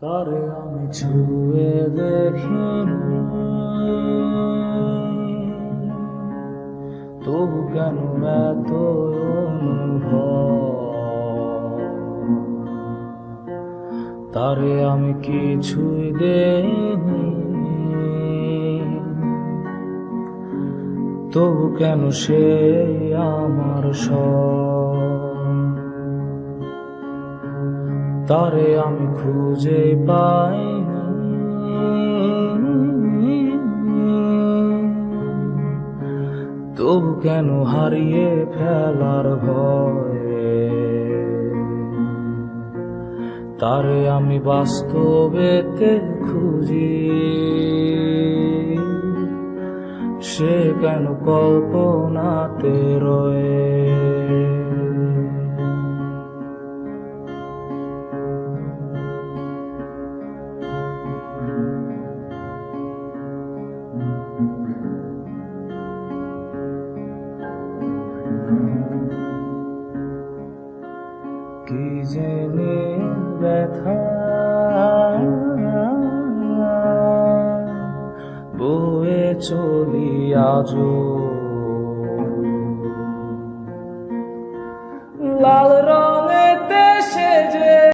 তারে আমি ছুঁয়ে দেখিনি, তবু কেন এত অনুভব। তারে আমি কিছুই দেইনি, তবু কেন সে আমার সব। তারে আমি খুঁজে পাইনি, তবু কেন হারিয়ে ফেলার ভয়ে। তারে আমি বাস্তবেতে খুঁজি, সে কেন কল্পনাতে রয়ে। কি জেনে ব্যথা বয়ে চলি আজো, লাল